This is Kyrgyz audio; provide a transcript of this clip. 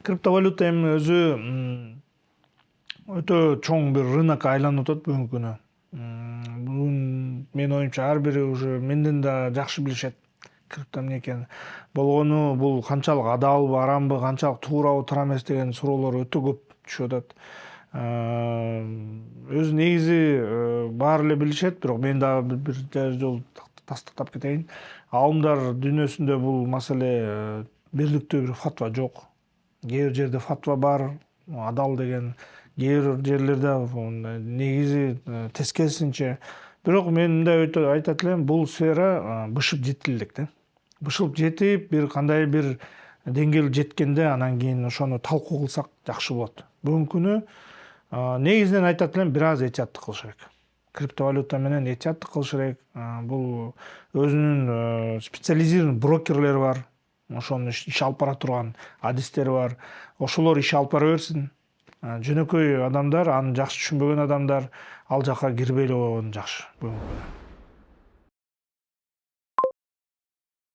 Криптовалюта эми өзү өтө чоң бир рынокко айланып атат бүгүнкү күнү. Бүгүн менин оюмча ар бири уже менден да жакшы билишет крипто эмне экенин. Болгону бул канчалык адалбы, арамбы, канчалык туурабы, туура эмес деген суроолор өтө көп түшүп атат. Өзү негизи баары эле билишет, бирок мен дагы бир жолу тастыктап кетейин. Аалымдар дүйнөсүндө бул маселе бирликтүү бир фатва жок. Кээ бир жерде фатва бар, адал деген, кээ бир жерлерде негизи тескерисинче. Бирок мен мындай айтат элем, бул сфера бышып жетти элек да. Бышылып жетип, бир кандай бир деңгээлге жеткенде анан кийин ошону талкуу кылсак жакшы болот. Бүгүнкү күнү негизинен айтат элем, бир аз этияттык кылыш керек. Криптовалюта менен этияттык кылыш керек. Бул өзүнүн специализированный брокерлери бар. Ошонун иш алып бара турган адистери бар. Ошолор иш алып бара берсин. Жөнөкөй адамдар, аны жакшы түшүнбөгөн адамдар ал жака кирбей эле койгон жакшы.